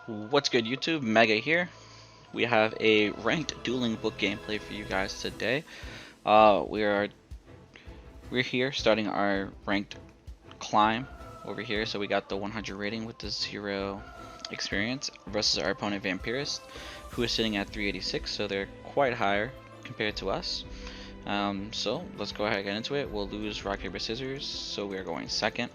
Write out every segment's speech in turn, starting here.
What's good, YouTube? Mega here. We have a ranked dueling book gameplay for you guys today. Uh, we are we're here starting our ranked climb over here. So we got the 100 rating with the 0 experience versus our opponent Vampirist, who is sitting at 386. So they're quite higher compared to us. So let's go ahead and get into it. We'll lose rock paper scissors. So we are going second.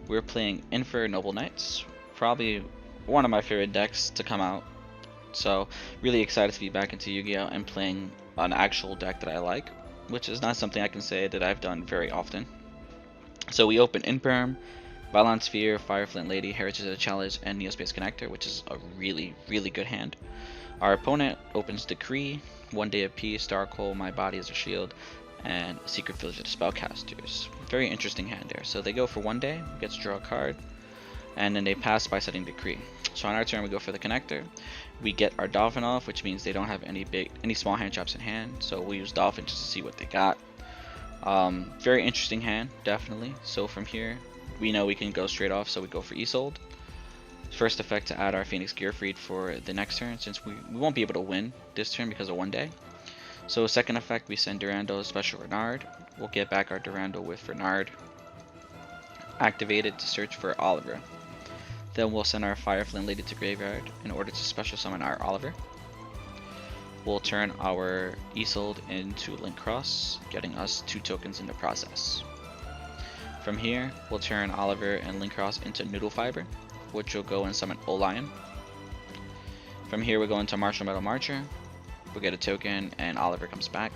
We're playing Infernoble Knights, probably one of my favorite decks to come out. So really excited to be back into Yu-Gi-Oh! And playing an actual deck that I like, which is not something I can say that I've done very often. So we open Imperm, Violent Sphere, Fireflint Lady, Heritage of the Challenge, and Neospace Connector, which is a really good hand. Our opponent opens Decree, One Day of Peace, Darkhold, My Body as a Shield, and Secret Village of the Spellcasters. Very interesting hand there. So they go for 1 day, gets to draw a card, and then they pass by setting Decree. So on our turn we go for the connector. We get our Dolphin off, which means they don't have any small hand traps in hand. So we use Dolphin just to see what they got. Very interesting hand, definitely. So from here, we know we can go straight off, so we go for Isolde. First effect to add our Phoenix Gearfried for the next turn, since we won't be able to win this turn because of 1 day. So second effect, we send Durando Special Renard. We'll get back our Durando with Renard activated to search for Oliver. Then we'll send our Fireflint Lady to graveyard in order to special summon our Oliver. We'll turn our Isolde into Link Cross, getting us 2 tokens in the process. From here, we'll turn Oliver and Link Cross into Noodle Fiber, which will go and summon Olion. From here, we go into Martial Metal Marcher. We'll get a token, and Oliver comes back.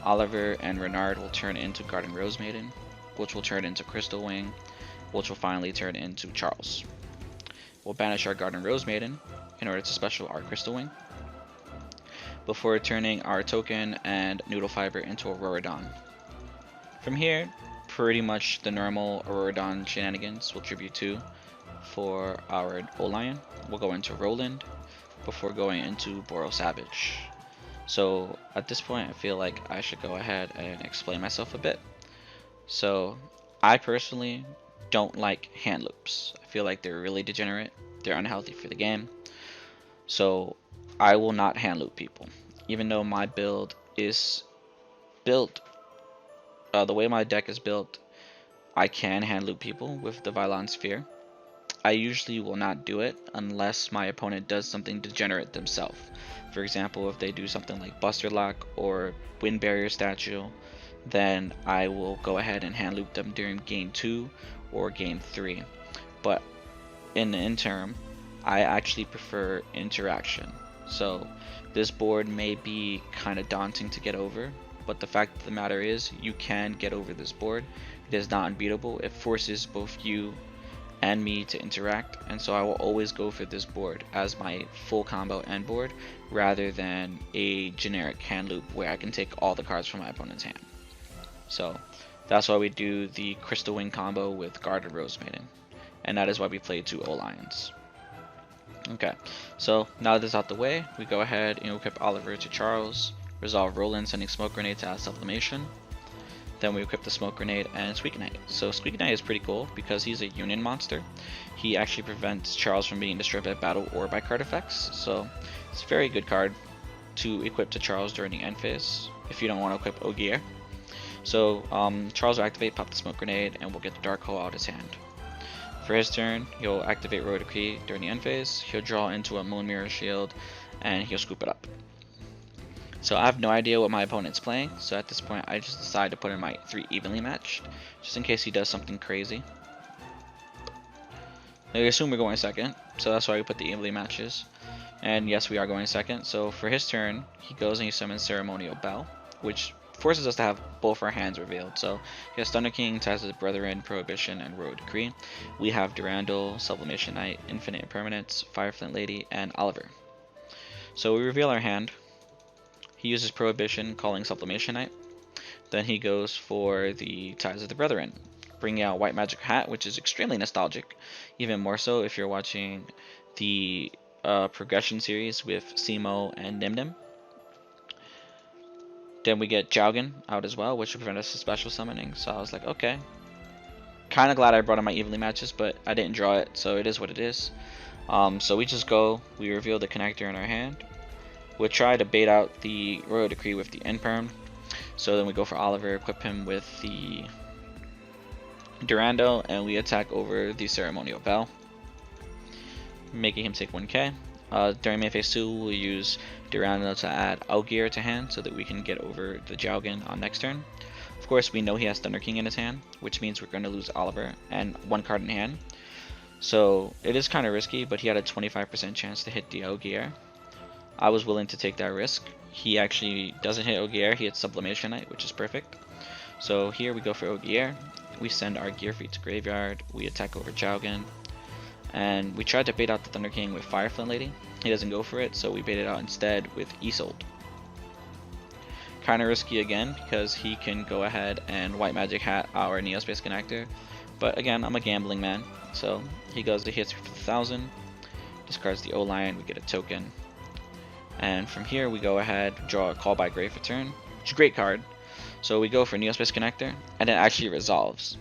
Oliver and Renard will turn into Garden Rose Maiden, which will turn into Crystal Wing, which will finally turn into Charles. We'll banish our Garden Rose Maiden in order to special our Crystal Wing, before turning our token and Noodle Fiber into Auroradon. From here, pretty much the normal Auroradon shenanigans will tribute 2 for our Olion. We'll go into Roland before going into Boros Savage. So at this point I feel like I should go ahead and explain myself a bit. So I personally don't like hand loops. I feel like they're really degenerate. They're unhealthy for the game. So I will not hand loop people. Even though my build is built, the way my deck is built, I can hand loop people with the Violent Sphere. I usually will not do it unless my opponent does something degenerate themselves. For example, if they do something like Buster Lock or Wind Barrier Statue, then I will go ahead and hand loop them during game 2 or game 3. But in the interim, I actually prefer interaction. So this board may be kind of daunting to get over, but the fact of the matter is you can get over this board. It is not unbeatable. It forces both you and me to interact, and so I will always go for this board as my full combo end board rather than a generic hand loop where I can take all the cards from my opponent's hand. So that's why we do the Crystal Wing combo with Guarded Rose Maiden, and that is why we play 2 O-Lions. Okay, so now that this is out the way, we go ahead and equip Oliver to Charles, resolve Roland, sending Smoke Grenade to add Sublimation. Then we equip the Smoke Grenade and Squeak Knight. So Squeak Knight is pretty cool because he's a Union monster. He actually prevents Charles from being destroyed by battle or by card effects. So it's a very good card to equip to Charles during the end phase if you don't want to equip Ogier. So Charles will activate, pop the Smoke Grenade, and we'll get the Dark Hole out of his hand. For his turn, he'll activate Royal Decree during the end phase. He'll draw into a Moon Mirror Shield, and he'll scoop it up. So I have no idea what my opponent's playing, so at this point I just decide to put in my 3 evenly matched, just in case he does something crazy. I assume we're going second, so that's why we put the evenly matches. And yes, we are going second, so for his turn, he goes and he summons Ceremonial Bell, which forces us to have both our hands revealed. So he has Thunder King, Ties of the Brethren, Prohibition, and Royal Decree. We have Durandal, Sublimation Knight, Infinite Impermanence, Fireflint Lady, and Oliver. So we reveal our hand. He uses Prohibition, calling Sublimation Knight. Then he goes for the Ties of the Brethren, bringing out White Magic Hat, which is extremely nostalgic, even more so if you're watching the progression series with Simo and Nimnim. Then we get Jaugen out as well, which will prevent us from special summoning. So I was like, okay, Kind of glad I brought in my evenly matches, but I didn't draw it, so it is what it is. So we just go, we reveal the connector in our hand. We'll try to bait out the Royal Decree with the Infern. So then we go for Oliver, equip him with the Durando, and we attack over the Ceremonial Bell, making him take 1k. During main phase 2, we'll use Durando to add Augir to hand so that we can get over the Jowgen on next turn. Of course, we know he has Thunder King in his hand, which means we're going to lose Oliver and 1 card in hand. So it is kind of risky, but he had a 25% chance to hit the Ogier. I was willing to take that risk. He actually doesn't hit Ogier, he hits Sublimation Knight, which is perfect. So here we go for Ogier. We send our Gearfried to graveyard, we attack over Jowgen, and we tried to bait out the Thunder King with Fireflame Lady. He doesn't go for it, so we bait it out instead with Isolde. Kind of risky again, because he can go ahead and White Magic Hat our Neospace Connector. But again, I'm a gambling man, so he goes to hits for 1,000, discards the O-Lion, we get a token. And from here we go ahead, draw a Call by Grave Return, which is a great card. So we go for Neospace Connector, and it actually resolves.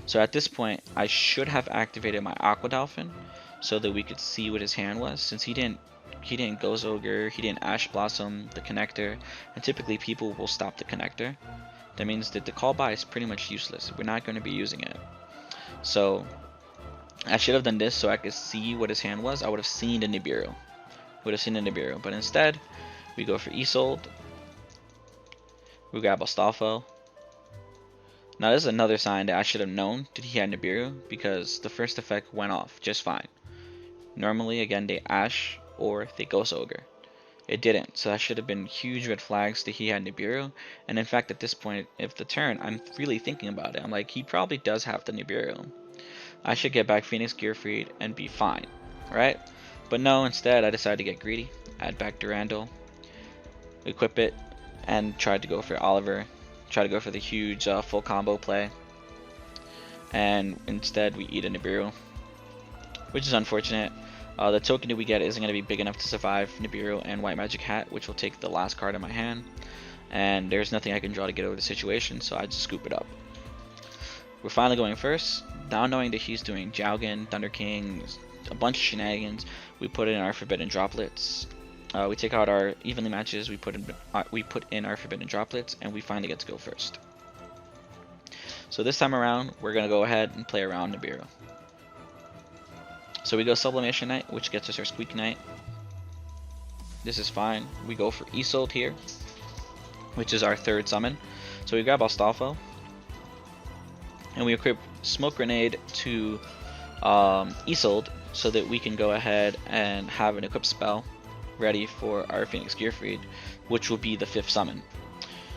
So at this point, I should have activated my Aqua Dolphin, so that we could see what his hand was, since he didn't Ghost Ogre, he didn't Ash Blossom the connector, and typically people will stop the connector. That means that the call by is pretty much useless. We're not going to be using it. So I should have done this so I could see what his hand was. I would have seen the Nibiru. But instead, we go for Isolde. We grab Astolfo. Now this is another sign that I should have known that he had Nibiru, because the first effect went off just fine. Normally, again, they Ash or they Ghost Ogre. It didn't, so that should have been huge red flags that he had Nibiru. And in fact, at this point of the turn, I'm really thinking about it. I'm like, he probably does have the Nibiru. I should get back Phoenix Gearfried and be fine, right? But no, instead I decided to get greedy, add back Durandal, equip it, and tried to go for Oliver, try to go for the huge full combo play. And instead we eat a Nibiru, which is unfortunate. The token that we get isn't going to be big enough to survive Nibiru and White Magic Hat, which will take the last card in my hand. And there's nothing I can draw to get over the situation, so I just scoop it up. We're finally going first. Now knowing that he's doing Jowgen, Thunder King, a bunch of shenanigans, we put in our Forbidden Droplets. We take out our evenly matches, we put in our Forbidden Droplets, and we finally get to go first. So this time around, we're going to go ahead and play around Nibiru. So we go Sublimation Knight, which gets us our Squeak Knight. This is fine. We go for Isolde here, which is our 3rd summon. So we grab Astolfo, and we equip Smoke Grenade to Isolde, so that we can go ahead and have an equipped spell ready for our Phoenix Gearfried, which will be the 5th summon.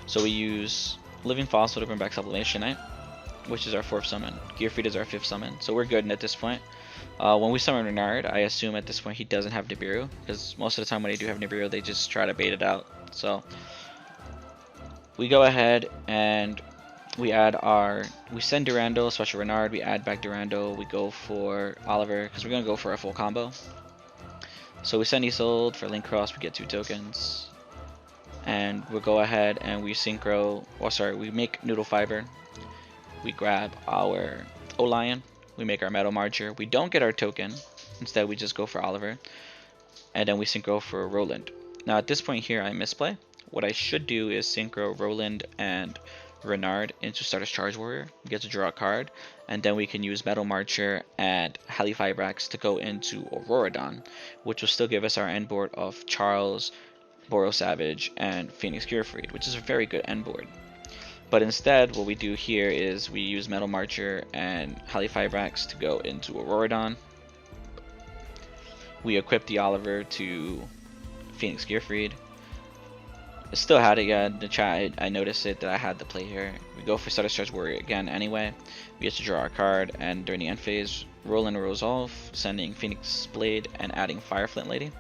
So we use Living Fossil to bring back Sublimation Knight, which is our 4th summon. Gearfried is our 5th summon, so we're good at this point. When we summon Renard, I assume at this point he doesn't have Nibiru, because most of the time when they do have Nibiru, they just try to bait it out. So we go ahead and we send Durando, special Renard, we add back Durando, we go for Oliver, because we're going to go for a full combo. So we send Isolde for Link Cross, we get 2 tokens. And we'll go ahead and we we make Noodle Fiber. We grab our O-Lion, we make our Metal Marcher. We don't get our token, instead we just go for Oliver. And then we synchro for Roland. Now at this point here I misplay. What I should do is synchro Roland and Renard into Stardust Charge Warrior. We get to draw a card, and then we can use Metal Marcher and Halifibrax to go into Auroradon, which will still give us our end board of Charles, Boros Savage, and Phoenix Gearfried, which is a very good end board. But instead, what we do here is we use Metal Marcher and Halifibrax to go into Auroradon. We equip the Oliver to Phoenix Gearfried. I still had it, yeah, in the chat I noticed it that I had the play here. We go for Stardust Charge Warrior again anyway. We get to draw our card, and during the end phase, Roland Resolve, sending Phoenix Blade and adding Fireflint Lady.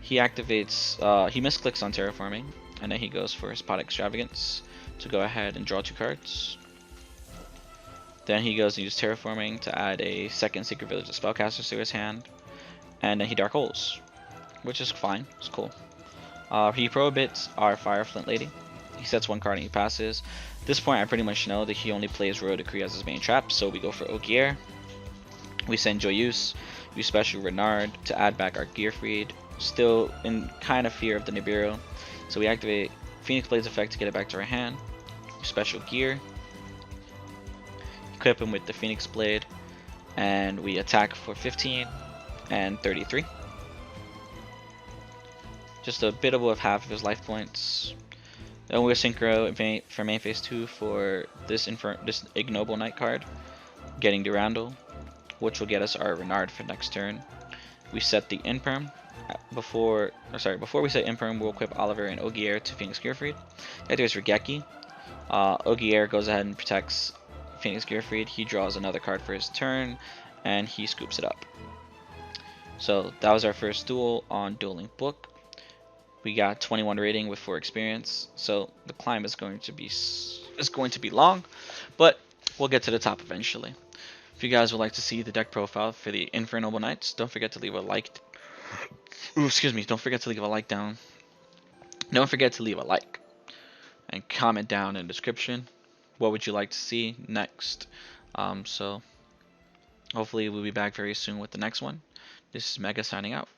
He activates, he misclicks on Terraforming, and then he goes for Spot Extravagance to go ahead and draw 2 cards. Then he goes and uses Terraforming to add a 2nd Secret Village of Spellcasters to his hand, and then he Dark Holes, which is fine, it's cool. He prohibits our Fireflint Lady, He sets one card and he passes. At this point, I pretty much know that he only plays Royal Decree as his main trap, so we go for Ogier. We send Joyeuse. We special Renard to add back our Gearfried. Still in kind of fear of the Nibiru, so we activate Phoenix Blade's effect to get it back to our hand. We special Gear. Equip him with the Phoenix Blade, and we attack for 15 and 33. Just a bit above half of his life points. Then we'll synchro for main phase 2 for this Ignoble Knight card, getting Durandal, which will get us our Renard for next turn. We set the Imperm. Before we set Imperm, we'll equip Oliver and Ogier to Phoenix Gearfried. That is Regeki. Ogier goes ahead and protects Phoenix Gearfried. He draws another card for his turn, and he scoops it up. So that was our first duel on Dueling Book. We got 21 rating with 4 experience, so the climb is going to be long, but we'll get to the top eventually. If you guys would like to see the deck profile for the Infernoble Knights, don't forget to leave a like. Don't forget to leave a like down. Don't forget to leave a like and comment down in the description. What would you like to see next? So hopefully we'll be back very soon with the next one. This is Mega signing out.